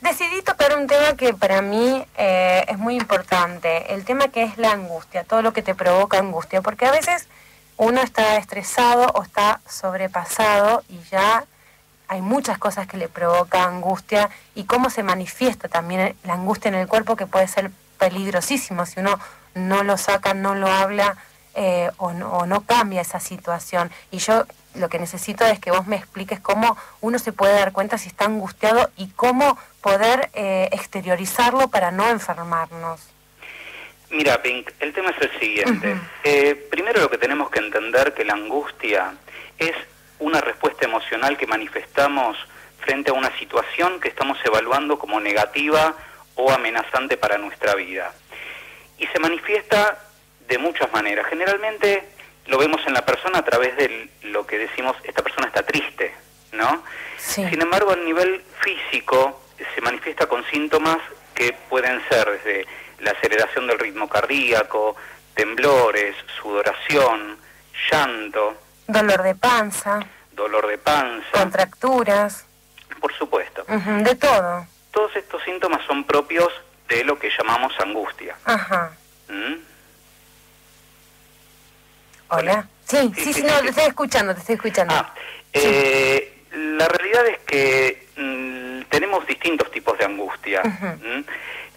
Decidí tocar un tema que para mí es muy importante, el tema que es la angustia, todo lo que te provoca angustia, porque a veces uno está estresado o está sobrepasado y ya hay muchas cosas que le provoca angustia y cómo se manifiesta también la angustia en el cuerpo, que puede ser peligrosísimo si uno no lo saca, no lo habla o no cambia esa situación. Y yo lo que necesito es que vos me expliques cómo uno se puede dar cuenta si está angustiado y cómo poder exteriorizarlo para no enfermarnos. Mira, Pink, el tema es el siguiente. Primero lo que tenemos que entender que la angustia es una respuesta emocional que manifestamos frente a una situación que estamos evaluando como negativa o amenazante para nuestra vida. Y se manifiesta de muchas maneras. Generalmente lo vemos en la persona a través de lo que decimos, esta persona está triste, ¿no? Sí. Sin embargo, a nivel físico se manifiesta con síntomas que pueden ser desde la aceleración del ritmo cardíaco, temblores, sudoración, llanto, Dolor de panza, contracturas, por supuesto. De todo. Todos estos síntomas son propios de lo que llamamos angustia. Ajá. ¿Mm? Hola. Sí, no, te estoy escuchando. La realidad es que tenemos distintos tipos de angustia.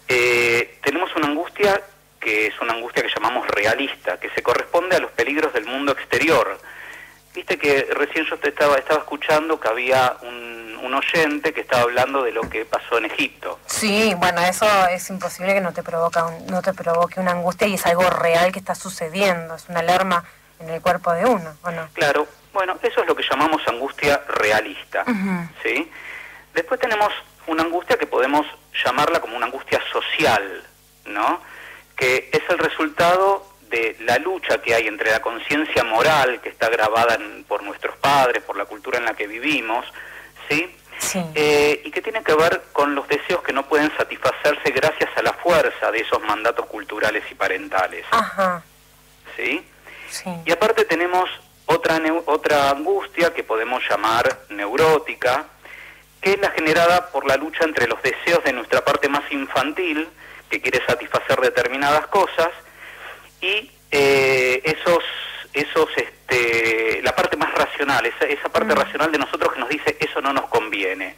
Tenemos una angustia que es una angustia que llamamos realista, que se corresponde a los peligros del mundo exterior. Viste que recién yo te estaba escuchando que había un oyente que estaba hablando de lo que pasó en Egipto. Sí, bueno, eso es imposible que no te provoque una angustia, y es algo real que está sucediendo, es una alarma en el cuerpo de uno, ¿o no? Claro, bueno, eso es lo que llamamos angustia realista, ¿sí? Después tenemos una angustia que podemos llamarla como una angustia social, ¿no? Que es el resultado de la lucha que hay entre la conciencia moral que está grabada por nuestros padres, por la cultura en la que vivimos, ¿sí? Sí. Y que tiene que ver con los deseos que no pueden satisfacerse gracias a la fuerza de esos mandatos culturales y parentales. Ajá. ¿Sí? Sí. Y aparte tenemos otra angustia que podemos llamar neurótica, que es la generada por la lucha entre los deseos de nuestra parte más infantil, que quiere satisfacer determinadas cosas, y la parte más racional, esa parte racional de nosotros que nos dice eso no nos conviene.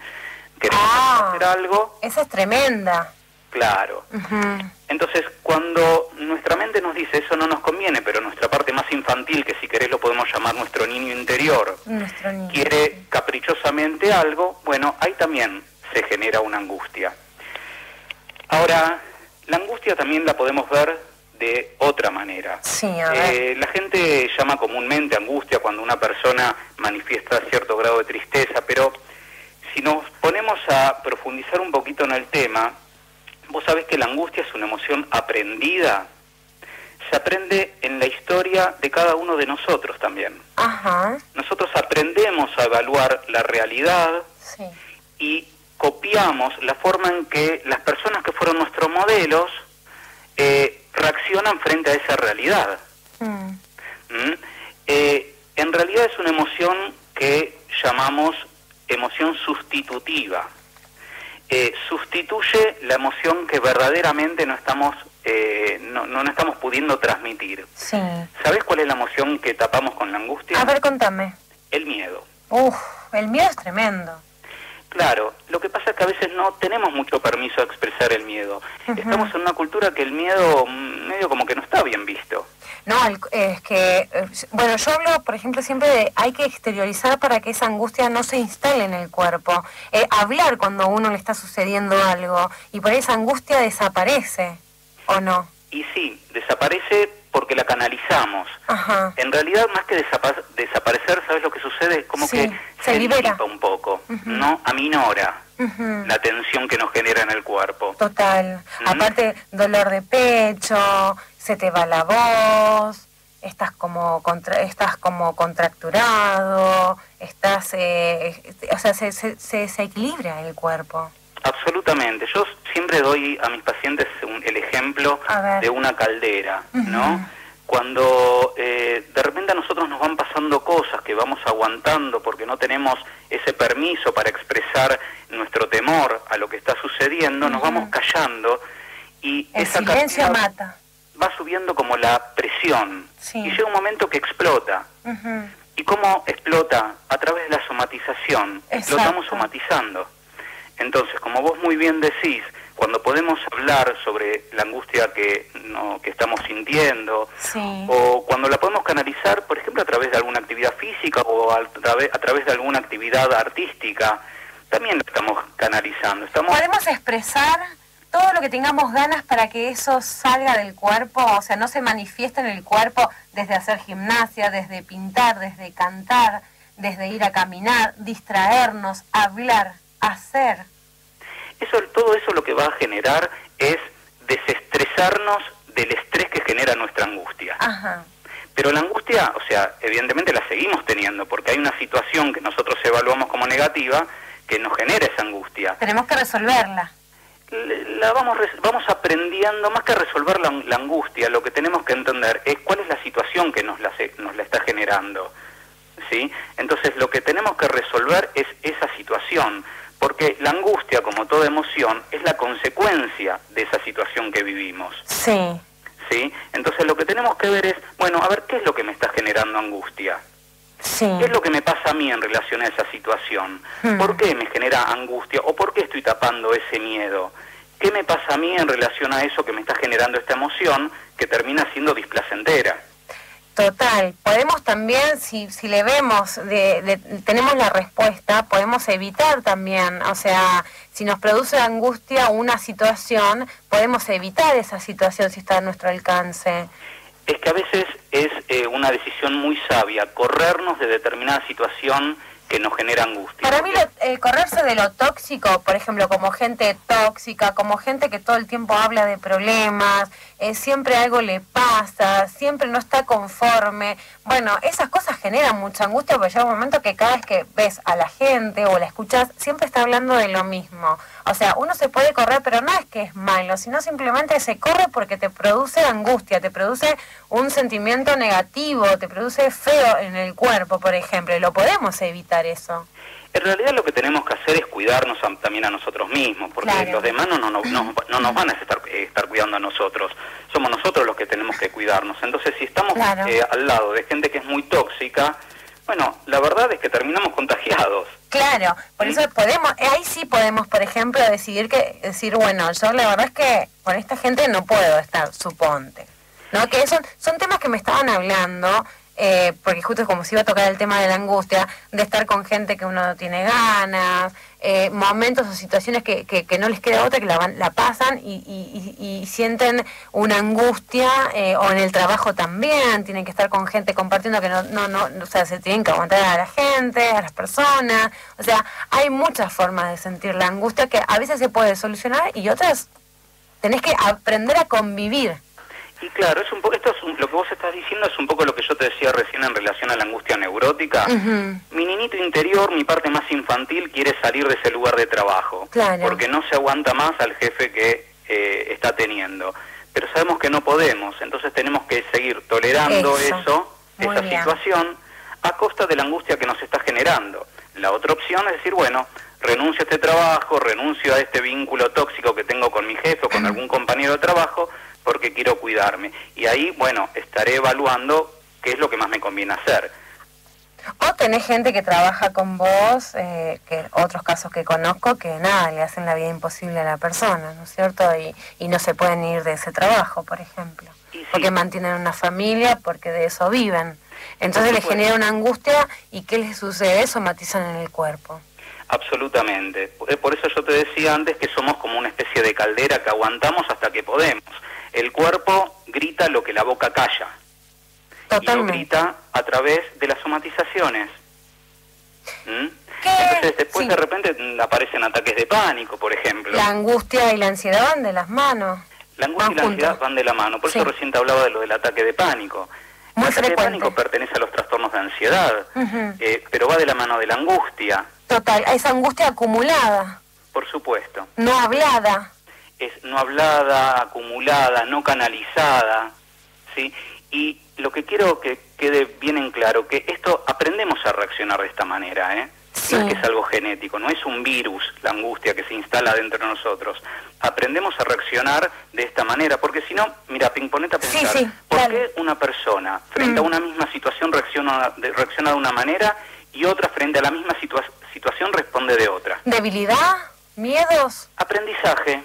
Queremos hacer algo. Esa es tremenda. Claro. Entonces, cuando nuestra mente nos dice eso no nos conviene, pero nuestra parte más infantil, que si querés lo podemos llamar nuestro niño interior, quiere caprichosamente algo, bueno, ahí también se genera una angustia. Ahora, la angustia también la podemos ver de otra manera. Sí, a ver. La gente llama comúnmente angustia cuando una persona manifiesta cierto grado de tristeza, pero si nos ponemos a profundizar un poquito en el tema, vos sabés que la angustia es una emoción aprendida. Se aprende en la historia de cada uno de nosotros también. Ajá. Nosotros aprendemos a evaluar la realidad y copiamos la forma en que las personas que fueron nuestros modelos reaccionan frente a esa realidad. En realidad es una emoción que llamamos emoción sustitutiva. Sustituye la emoción que verdaderamente no estamos pudiendo transmitir. Sí. ¿Sabés cuál es la emoción que tapamos con la angustia? A ver, contame. El miedo. El miedo es tremendo. Claro, lo que pasa es que a veces no tenemos mucho permiso a expresar el miedo. Estamos en una cultura que el miedo medio como que no está bien visto. No, es que, bueno, yo hablo, por ejemplo, siempre de hay que exteriorizar para que esa angustia no se instale en el cuerpo. Hablar cuando a uno le está sucediendo algo, y por ahí esa angustia desaparece, ¿o no? Y sí, desaparece porque la canalizamos. En realidad, más que desaparecer, ¿sabes lo que sucede? Como que se libera un poco, ¿no? Aminora la tensión que nos genera en el cuerpo. Total. Aparte, dolor de pecho, se te va la voz, estás como contracturado, o sea, se desequilibra el cuerpo. Absolutamente. Yo siempre doy a mis pacientes el ejemplo de una caldera, ¿no? Cuando de repente a nosotros nos van pasando pasando cosas, que vamos aguantando porque no tenemos ese permiso para expresar nuestro temor a lo que está sucediendo, nos vamos callando y el esa silencio mata. Va subiendo como la presión y llega un momento que explota. ¿Y cómo explota? A través de la somatización. Explotamos somatizando. Entonces, como vos muy bien decís, cuando podemos hablar sobre la angustia que estamos sintiendo, o cuando la podemos canalizar, por ejemplo, a través de alguna actividad física o a través de alguna actividad artística, también la estamos canalizando. Podemos expresar todo lo que tengamos ganas para que eso salga del cuerpo, o sea, no se manifieste en el cuerpo, desde hacer gimnasia, desde pintar, desde cantar, desde ir a caminar, distraernos, hablar, hacer. Todo eso lo que va a generar es desestresarnos del estrés que genera nuestra angustia. Pero la angustia, o sea, evidentemente la seguimos teniendo, porque hay una situación que nosotros evaluamos como negativa que nos genera esa angustia. Tenemos que resolverla. Vamos aprendiendo, más que resolver la angustia, lo que tenemos que entender es cuál es la situación que nos la está generando, ¿sí? Entonces lo que tenemos que resolver es esa situación, porque la angustia, como toda emoción, es la consecuencia de esa situación que vivimos. Sí. ¿Sí? Entonces lo que tenemos que ver es, bueno, a ver, ¿qué es lo que me está generando angustia? Sí. ¿Qué es lo que me pasa a mí en relación a esa situación? ¿Por qué me genera angustia o por qué estoy tapando ese miedo? ¿Qué me pasa a mí en relación a eso que me está generando esta emoción que termina siendo displacentera? Total. Podemos también, si le vemos, tenemos la respuesta, podemos evitar también, o sea, si nos produce angustia una situación, podemos evitar esa situación si está a nuestro alcance. Es que a veces es una decisión muy sabia, corrernos de determinada situación que nos genera angustia. Para mí, correrse de lo tóxico, por ejemplo, como gente tóxica, como gente que todo el tiempo habla de problemas, siempre algo le pasa, siempre no está conforme. Bueno, esas cosas generan mucha angustia porque llega un momento que cada vez que ves a la gente o la escuchas, siempre está hablando de lo mismo. O sea, uno se puede correr, pero no es que es malo, sino simplemente se corre porque te produce angustia, te produce un sentimiento negativo, te produce feo en el cuerpo, por ejemplo, y lo podemos evitar eso. En realidad lo que tenemos que hacer es cuidarnos también a nosotros mismos, porque los demás no nos van a estar cuidando a nosotros. Somos nosotros los que tenemos que cuidarnos. Entonces, si estamos al lado de gente que es muy tóxica, bueno, la verdad es que terminamos contagiados. Claro, por eso podemos, ahí sí podemos, por ejemplo, decir, bueno, yo la verdad es que con esta gente no puedo estar, suponte. ¿No? Que son temas que me estaban hablando, porque justo es como si iba a tocar el tema de la angustia, de estar con gente que uno no tiene ganas, momentos o situaciones que no les queda otra, que la pasan y sienten una angustia, o en el trabajo también, tienen que estar con gente compartiendo que o sea, se tienen que aguantar a la gente, a las personas, o sea, hay muchas formas de sentir la angustia que a veces se puede solucionar y otras tenés que aprender a convivir. Y claro, lo que vos estás diciendo es un poco lo que yo te decía recién en relación a la angustia neurótica. Mi niñito interior, mi parte más infantil, quiere salir de ese lugar de trabajo, porque no se aguanta más al jefe que está teniendo. Pero sabemos que no podemos, entonces tenemos que seguir tolerando esa situación a costa de la angustia que nos está generando. La otra opción es decir, bueno, renuncio a este trabajo, renuncio a este vínculo tóxico que tengo con mi jefe o con algún compañero de trabajo, porque quiero cuidarme. Y ahí, bueno, estaré evaluando qué es lo que más me conviene hacer. O tenés gente que trabaja con vos, que otros casos que conozco, que nada, le hacen la vida imposible a la persona, ¿no es cierto? Y no se pueden ir de ese trabajo, por ejemplo. Porque mantienen una familia, porque de eso viven. Entonces les genera una angustia, ¿y qué les sucede? Somatizan en el cuerpo. Absolutamente. Por eso yo te decía antes que somos como una especie de caldera que aguantamos hasta que podemos. El cuerpo grita lo que la boca calla. Totalmente. Y lo grita a través de las somatizaciones. Entonces después de repente aparecen ataques de pánico, por ejemplo. La angustia y la ansiedad van de las manos. La angustia y la ansiedad van de la mano. Por eso recién te hablaba de lo del ataque de pánico. El ataque de pánico pertenece a los trastornos de ansiedad, pero va de la mano de la angustia. Total, esa angustia acumulada. Por supuesto. No hablada. Es no hablada, acumulada, no canalizada, ¿sí? Y lo que quiero que quede bien en claro que esto aprendemos a reaccionar de esta manera, ¿eh? Sí. No es que es algo genético, no es un virus la angustia que se instala dentro de nosotros. Aprendemos a reaccionar de esta manera, porque si no, mira, ponete a pensar, Sí, ¿por claro. qué una persona frente a una misma situación reacciona de una manera y otra frente a la misma situación responde de otra? ¿Debilidad? ¿Miedos? Aprendizaje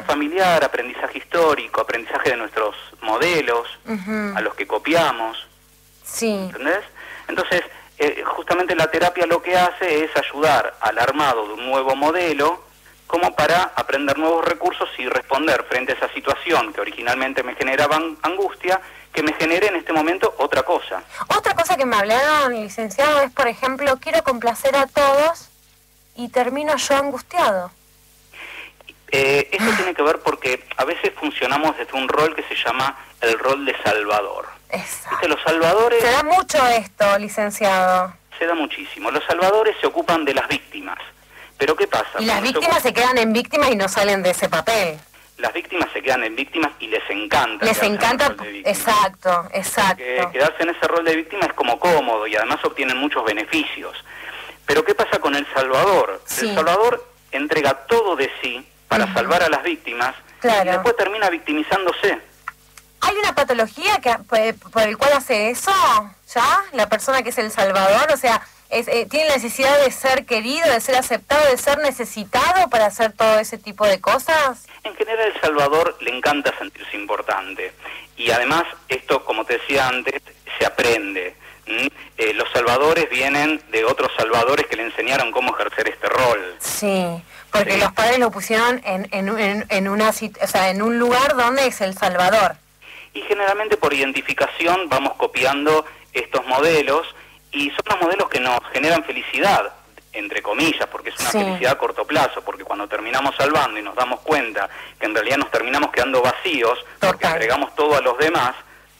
familiar, aprendizaje histórico, aprendizaje de nuestros modelos, a los que copiamos, Sí. ¿entendés? Entonces, justamente la terapia lo que hace es ayudar al armado de un nuevo modelo como para aprender nuevos recursos y responder frente a esa situación que originalmente me generaba angustia, que me genere en este momento otra cosa. Otra cosa que me hablaron, licenciado, es, por ejemplo, quiero complacer a todos y termino yo angustiado. Eso tiene que ver porque a veces funcionamos desde un rol que se llama el rol de salvador. Exacto. ¿Viste? Los salvadores... Se da mucho esto, licenciado. Se da muchísimo. Los salvadores se ocupan de las víctimas. Pero ¿qué pasa? Y las víctimas se quedan en víctimas y no salen de ese papel. Las víctimas se quedan en víctimas y les encanta. Les encanta, exacto. Porque quedarse en ese rol de víctima es como cómodo y además obtienen muchos beneficios. Pero ¿qué pasa con el salvador? Sí. El salvador entrega todo de sí para salvar a las víctimas, claro, y después termina victimizándose. ¿Hay una patología por el cual hace eso ya? La persona que es el salvador, o sea, tiene la necesidad de ser querido, de ser aceptado, de ser necesitado para hacer todo ese tipo de cosas. En general, el salvador le encanta sentirse importante. Y además, esto, como te decía antes, se aprende. Los salvadores vienen de otros salvadores que le enseñaron cómo ejercer este rol. Sí, porque los padres lo pusieron en un lugar donde es el salvador. Y generalmente por identificación vamos copiando estos modelos, y son los modelos que nos generan felicidad, entre comillas, porque es una felicidad a corto plazo, porque cuando terminamos salvando y nos damos cuenta que en realidad nos terminamos quedando vacíos, porque entregamos todo a los demás,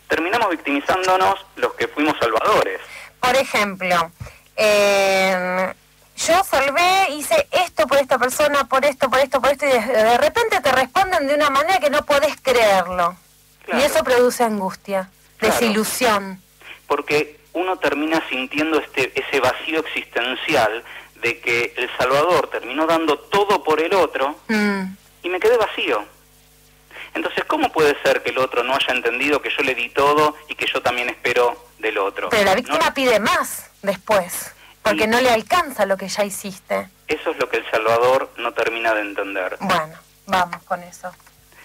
terminamos victimizándonos los que fuimos salvadores. Por ejemplo, yo salvé, hice esto por esta persona, por esto, y de repente te responden de una manera que no podés creerlo. Claro. Y eso produce angustia, desilusión. Porque uno termina sintiendo ese vacío existencial de que el salvador terminó dando todo por el otro y me quedé vacío. Entonces, ¿cómo puede ser que el otro no haya entendido que yo le di todo y que yo también espero del otro? Pero la víctima pide más después, porque no le alcanza lo que ya hiciste. Eso es lo que el salvador no termina de entender. Bueno, vamos con eso.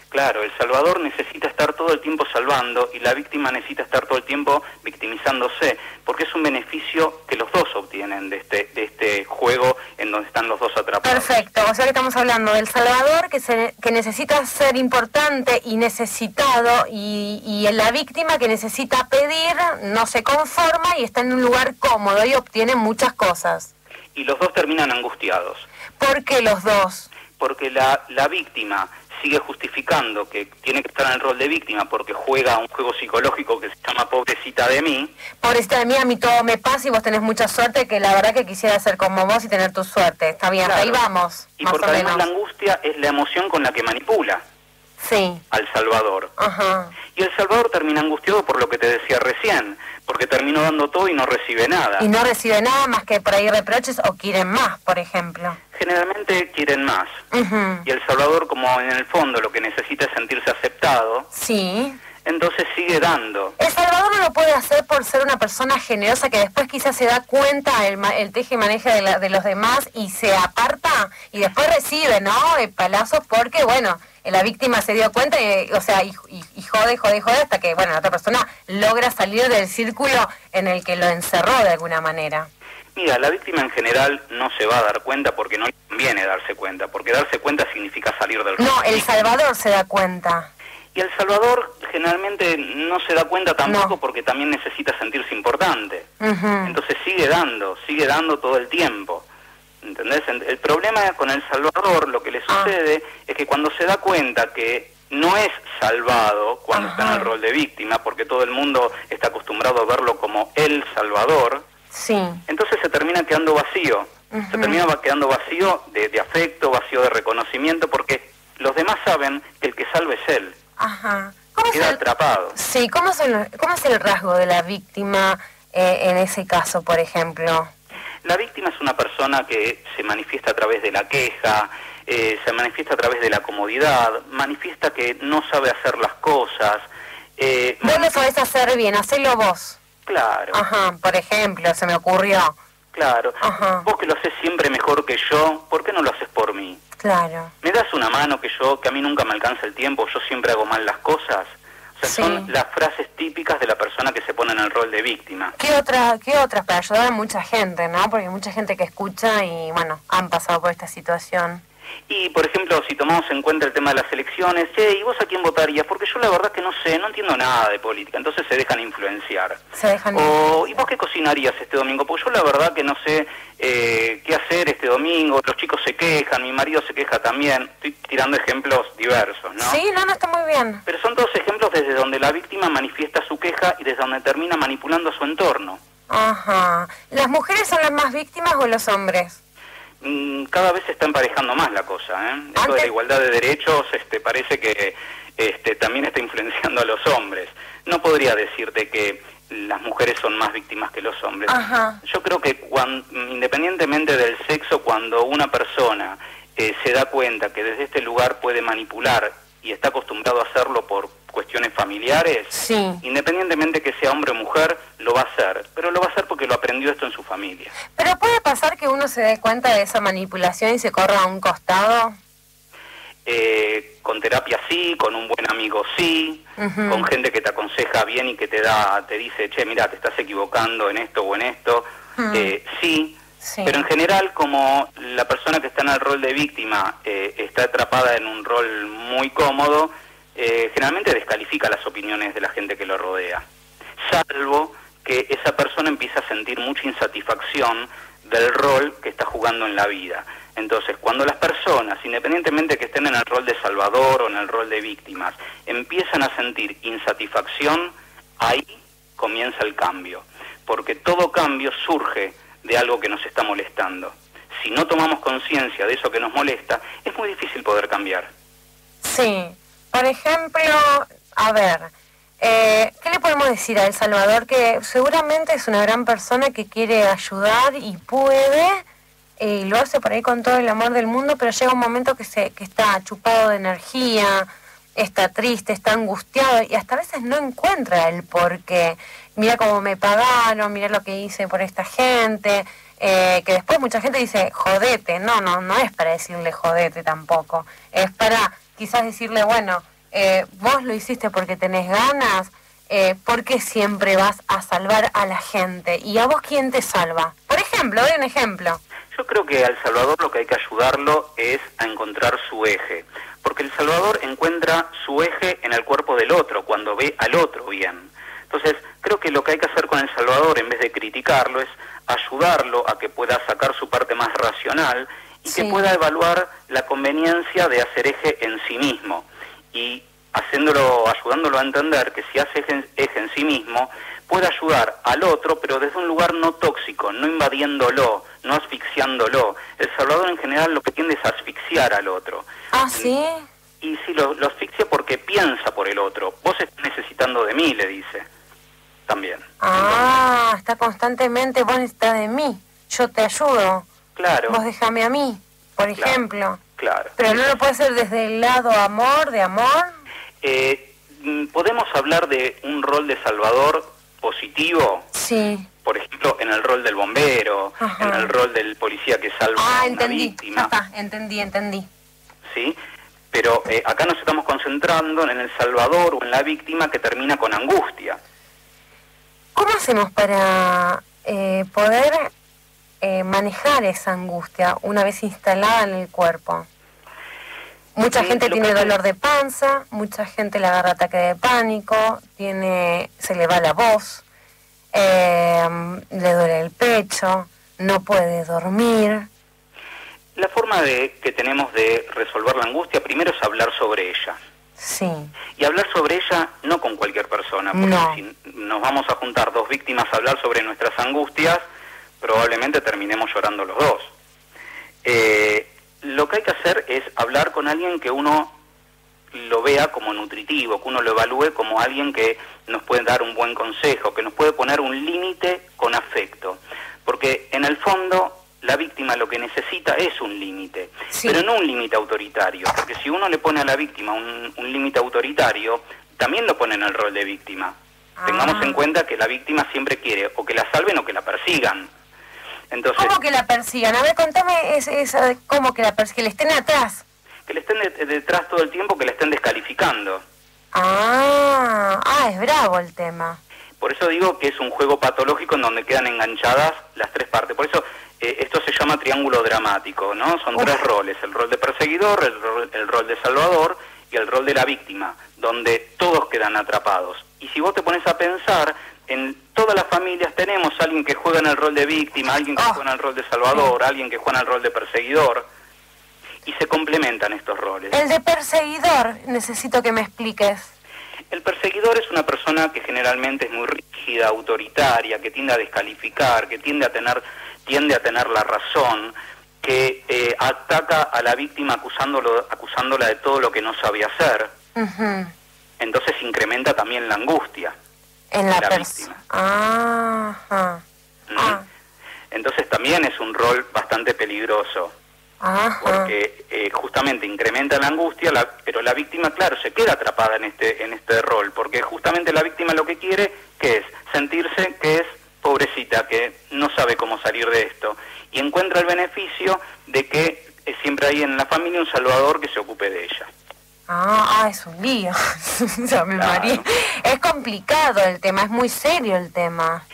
Claro, el salvador necesita estar todo el tiempo salvando y la víctima necesita estar todo el tiempo victimizándose, porque es un beneficio que los dos obtienen de este juego en donde están los dos atrapados. Perfecto, o sea que estamos hablando del salvador que necesita ser importante y necesitado, y la víctima que necesita pedir, no se conforma y está en un lugar cómodo y obtiene muchas cosas. Y los dos terminan angustiados. ¿Por qué los dos? Porque la víctima sigue justificando que tiene que estar en el rol de víctima porque juega un juego psicológico que se llama pobrecita de mí. Pobrecita de mí, a mí todo me pasa y vos tenés mucha suerte, que la verdad que quisiera ser como vos y tener tu suerte. Está bien, claro. Ahí vamos. Y porque además la angustia es la emoción con la que manipula al salvador. Y el salvador termina angustiado por lo que te decía recién, porque terminó dando todo y no recibe nada. Y no recibe nada más que por ahí reproches o quieren más, por ejemplo. Generalmente quieren más. Y el salvador, como en el fondo lo que necesita es sentirse aceptado, entonces sigue dando. El salvador no lo puede hacer por ser una persona generosa que después quizás se da cuenta el teje y maneje de los demás y se aparta y después recibe, ¿no? Palazos porque, bueno, la víctima se dio cuenta y jode hasta que, bueno, la otra persona logra salir del círculo en el que lo encerró de alguna manera. Mira, la víctima en general no se va a dar cuenta porque no le conviene darse cuenta, porque darse cuenta significa salir del rol. No, el salvador se da cuenta. Y el salvador generalmente no se da cuenta tampoco porque también necesita sentirse importante. Entonces sigue dando todo el tiempo. ¿Entendés? El problema con el salvador, lo que le sucede es que cuando se da cuenta que no es salvado cuando está en el rol de víctima, porque todo el mundo está acostumbrado a verlo como el salvador, entonces se termina quedando vacío. Se termina quedando vacío de afecto, vacío de reconocimiento, porque los demás saben que el que salva es él. ¿Cómo Queda es atrapado. Sí, ¿cómo es el rasgo de la víctima en ese caso, por ejemplo? La víctima es una persona que se manifiesta a través de la queja, se manifiesta a través de la comodidad, manifiesta que no sabe hacer las cosas. Vos lo sabés hacer bien, hacelo vos. Claro. Ajá, por ejemplo, se me ocurrió. Claro. Ajá. Vos que lo haces siempre mejor que yo, ¿por qué no lo haces por mí? Claro. ¿Me das una mano que a mí nunca me alcanza el tiempo, yo siempre hago mal las cosas? O sea, Sí. son las frases típicas de la persona que se pone en el rol de víctima. ¿Qué otras para ayudar a mucha gente, no? Porque hay mucha gente que escucha y, bueno, han pasado por esta situación. Y, por ejemplo, si tomamos en cuenta el tema de las elecciones, ¿y vos a quién votarías? Porque yo la verdad que no sé, no entiendo nada de política, entonces se dejan influenciar. ¿Y vos qué cocinarías este domingo? Porque yo la verdad que no sé qué hacer este domingo, los chicos se quejan, mi marido se queja también, estoy tirando ejemplos diversos, ¿no? Sí, no, está muy bien. Pero son todos ejemplos desde donde la víctima manifiesta su queja y desde donde termina manipulando a su entorno. Ajá. ¿Las mujeres son las más víctimas o los hombres? Cada vez se está emparejando más la cosa, ¿eh? Esto de la igualdad de derechos parece que también está influenciando a los hombres. No podría decirte que las mujeres son más víctimas que los hombres. Ajá. Yo creo que independientemente del sexo, cuando una persona se da cuenta que desde este lugar puede manipular y está acostumbrado a hacerlo por cuestiones familiares, sí, independientemente que sea hombre o mujer, lo va a hacer, pero lo va a hacer porque lo aprendió esto en su familia. ¿Pero puede pasar que uno se dé cuenta de esa manipulación y se corra a un costado? Con terapia sí, con un buen amigo sí, con gente que te aconseja bien y que te dice, che, mira, te estás equivocando en esto o en esto, sí. Sí. Pero en general, como la persona que está en el rol de víctima está atrapada en un rol muy cómodo, generalmente descalifica las opiniones de la gente que lo rodea, salvo que esa persona empieza a sentir mucha insatisfacción del rol que está jugando en la vida. Entonces, cuando las personas, independientemente que estén en el rol de salvador o en el rol de víctimas, empiezan a sentir insatisfacción, ahí comienza el cambio, porque todo cambio surge de algo que nos está molestando. Si no tomamos conciencia de eso que nos molesta, es muy difícil poder cambiar. Sí. Por ejemplo, a ver, ¿qué le podemos decir a El Salvador? Que seguramente es una gran persona que quiere ayudar y puede, y lo hace por ahí con todo el amor del mundo, pero llega un momento que está chupado de energía, está triste, está angustiado y hasta a veces no encuentra el porqué. Mira cómo me pagaron, mira lo que hice por esta gente, que después mucha gente dice jodete. No es para decirle jodete tampoco, es para quizás decirle, bueno, vos lo hiciste porque tenés ganas, porque siempre vas a salvar a la gente, y a vos ¿quién te salva? Por ejemplo, doy un ejemplo. Yo creo que al Salvador lo que hay que ayudarlo es a encontrar su eje, porque el Salvador encuentra su eje en el cuerpo del otro, cuando ve al otro bien. Entonces, creo que lo que hay que hacer con El Salvador, en vez de criticarlo, es ayudarlo a que pueda sacar su parte más racional y que pueda evaluar la conveniencia de hacer eje en sí mismo. Y ayudándolo a entender que si hace eje en sí mismo, puede ayudar al otro, pero desde un lugar no tóxico, no invadiéndolo, no asfixiándolo. El Salvador en general lo que tiende es asfixiar al otro. ¿Ah, sí? Y sí, lo asfixia porque piensa por el otro. Vos estás necesitando de mí, le dice. También. Ah, está constantemente, vos necesitas de mí, yo te ayudo. Claro. Vos déjame a mí, por ejemplo. Claro. Pero no lo puede hacer desde el lado amor, de amor. Podemos hablar de un rol de salvador positivo. Sí. Por ejemplo, en el rol del bombero, en el rol del policía que salva a una víctima. Entendí. ¿Sí? Pero acá nos estamos concentrando en el salvador o en la víctima que termina con angustia. ¿Cómo hacemos para poder manejar esa angustia una vez instalada en el cuerpo? Mucha gente tiene dolor de panza, mucha gente le agarra ataque de pánico, se le va la voz, le duele el pecho, no puede dormir. La forma que tenemos de resolver la angustia primero es hablar sobre ella. Sí. Y hablar sobre ella no con cualquier persona, porque si nos vamos a juntar dos víctimas a hablar sobre nuestras angustias, probablemente terminemos llorando los dos. Lo que hay que hacer es hablar con alguien que uno lo vea como nutritivo, que uno lo evalúe como alguien que nos puede dar un buen consejo, que nos puede poner un límite con afecto. Porque en el fondo la víctima lo que necesita es un límite, sí, pero no un límite autoritario, porque si uno le pone a la víctima un límite autoritario, también lo pone en el rol de víctima. Tengamos en cuenta que la víctima siempre quiere o que la salven o que la persigan. Entonces, ¿cómo que la persigan? A ver, contame, ¿cómo que la persigan? Que le estén atrás. Que le estén detrás todo el tiempo, que le estén descalificando. Es bravo el tema. Por eso digo que es un juego patológico en donde quedan enganchadas las tres partes. Por eso esto se llama triángulo dramático, ¿no? Son tres roles: el rol de perseguidor, el rol de salvador y el rol de la víctima, donde todos quedan atrapados. Y si vos te pones a pensar, en todas las familias tenemos a alguien que juega en el rol de víctima, alguien que juega en el rol de salvador, alguien que juega en el rol de perseguidor, y se complementan estos roles. El de perseguidor, necesito que me expliques. El perseguidor es una persona que generalmente es muy rígida, autoritaria, que tiende a descalificar, que tiende a tener la razón, que ataca a la víctima acusándola de todo lo que no sabe hacer. Entonces incrementa también la angustia en la víctima. Entonces también es un rol bastante peligroso. Porque justamente incrementa la angustia, pero la víctima, claro, se queda atrapada en este rol, porque justamente la víctima lo que quiere, que es sentirse que es pobrecita, que no sabe cómo salir de esto, y encuentra el beneficio de que siempre hay en la familia un salvador que se ocupe de ella. Es un lío. Claro. Es complicado el tema, es muy serio el tema.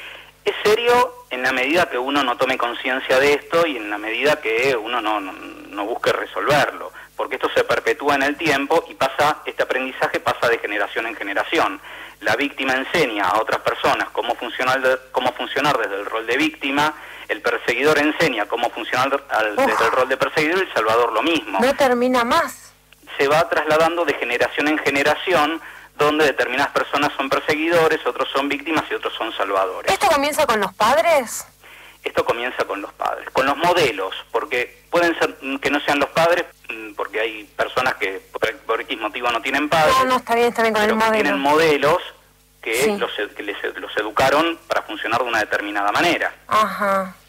Es serio en la medida que uno no tome conciencia de esto y en la medida que uno no busque resolverlo, porque esto se perpetúa en el tiempo y este aprendizaje pasa de generación en generación. La víctima enseña a otras personas cómo funcionar desde el rol de víctima, el perseguidor enseña cómo funcionar desde el rol de perseguidor y el salvador lo mismo. No termina más. Se va trasladando de generación en generación, donde determinadas personas son perseguidores, otros son víctimas y otros son salvadores. ¿Esto comienza con los padres? Esto comienza con los padres, con los modelos, porque pueden ser que no sean los padres, porque hay personas que por X motivo no tienen padres. No, está bien con el modelo. Tienen modelos que los educaron para funcionar de una determinada manera.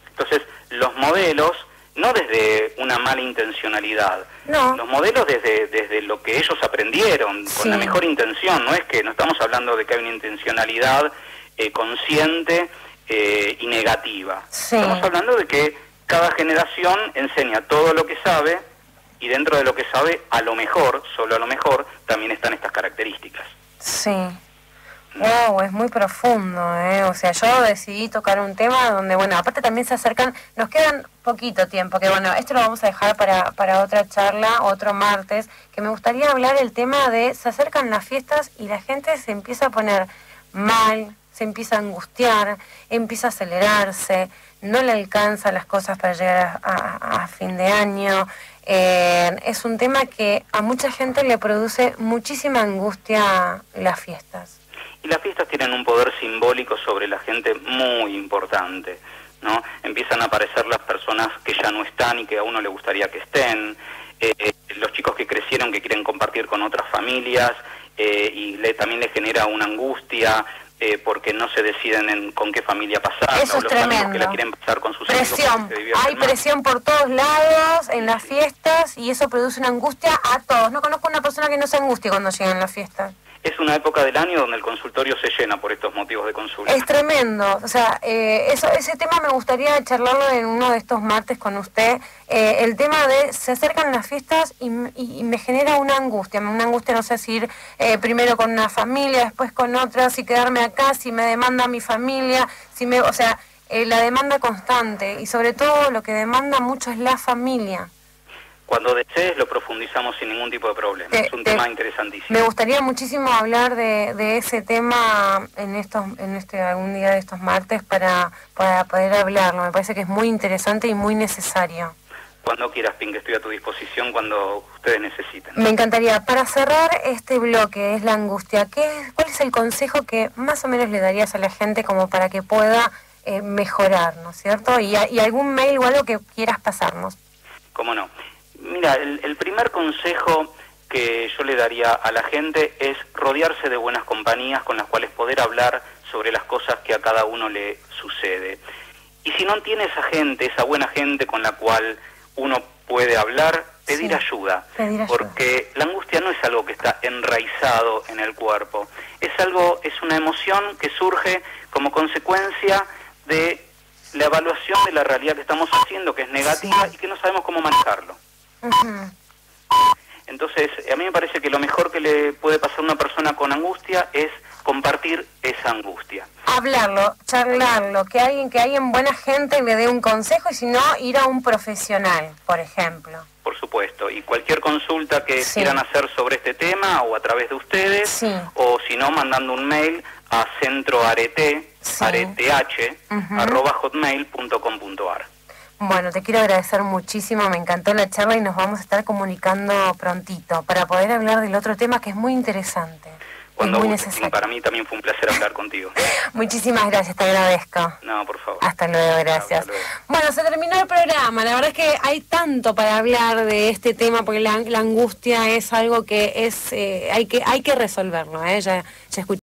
Entonces, los modelos, no desde una mala intencionalidad, los modelos desde lo que ellos aprendieron, con la mejor intención. No estamos hablando de que hay una intencionalidad consciente y negativa. Estamos hablando de que cada generación enseña todo lo que sabe, y dentro de lo que sabe, a lo mejor, solo a lo mejor, también están estas características. Es muy profundo, O sea, yo decidí tocar un tema donde, aparte también se acercan, nos quedan poquito tiempo, que esto lo vamos a dejar para otra charla, otro martes, que me gustaría hablar el tema de, se acercan las fiestas y la gente se empieza a poner mal, se empieza a angustiar, empieza a acelerarse, no le alcanza las cosas para llegar a fin de año. Es un tema que a mucha gente le produce muchísima angustia las fiestas. Y las fiestas tienen un poder simbólico sobre la gente muy importante, ¿no? Empiezan a aparecer las personas que ya no están y que a uno le gustaría que estén, los chicos que crecieron, que quieren compartir con otras familias, y también les genera una angustia, porque no se deciden con qué familia pasar. Eso es los tremendo. amigos que la quieren pasar con sus presión. Amigos. Hay presión por todos lados en las fiestas y eso produce una angustia a todos. No conozco una persona que no se angustie cuando llega en la fiesta. Es una época del año donde el consultorio se llena por estos motivos de consulta. Es tremendo. O sea, ese tema me gustaría charlarlo en uno de estos martes con usted. El tema de se acercan las fiestas y me genera una angustia. No sé si ir primero con una familia, después con otra, si quedarme acá, si me demanda mi familia, la demanda constante. Y sobre todo lo que demanda mucho es la familia. Cuando desees lo profundizamos sin ningún tipo de problema. Es un tema interesantísimo. Me gustaría muchísimo hablar de ese tema algún día de estos martes para poder hablarlo. Me parece que es muy interesante y muy necesario. Cuando quieras, Pink, estoy a tu disposición cuando ustedes necesiten. Me encantaría. Para cerrar este bloque, es la angustia. ¿Cuál es el consejo que más o menos le darías a la gente como para que pueda mejorar, ¿no es cierto? Y algún mail o algo que quieras pasarnos. ¿Cómo no? Mira, el primer consejo que yo le daría a la gente es rodearse de buenas compañías con las cuales poder hablar sobre las cosas que a cada uno le sucede. Y si no tiene esa gente, esa buena gente con la cual uno puede hablar, pedir ayuda, porque la angustia no es algo que está enraizado en el cuerpo, es una emoción que surge como consecuencia de la evaluación de la realidad que estamos haciendo, que es negativa y que no sabemos cómo manejarlo. Entonces, a mí me parece que lo mejor que le puede pasar a una persona con angustia es compartir esa angustia. Hablarlo, charlarlo, que alguien buena gente le dé un consejo y si no, ir a un profesional, por ejemplo. Por supuesto, y cualquier consulta que quieran hacer sobre este tema o a través de ustedes, o si no, mandando un mail a centroareth@hotmail.com.ar. Bueno, te quiero agradecer muchísimo, me encantó la charla y nos vamos a estar comunicando prontito para poder hablar del otro tema que es muy interesante. Cuando muy necesario. Para mí también fue un placer hablar contigo. Muchísimas gracias, te agradezco. No, por favor. Hasta luego, gracias. Hasta luego. Bueno, se terminó el programa. La verdad es que hay tanto para hablar de este tema porque la angustia es algo que es hay que resolverlo. Ya escuché.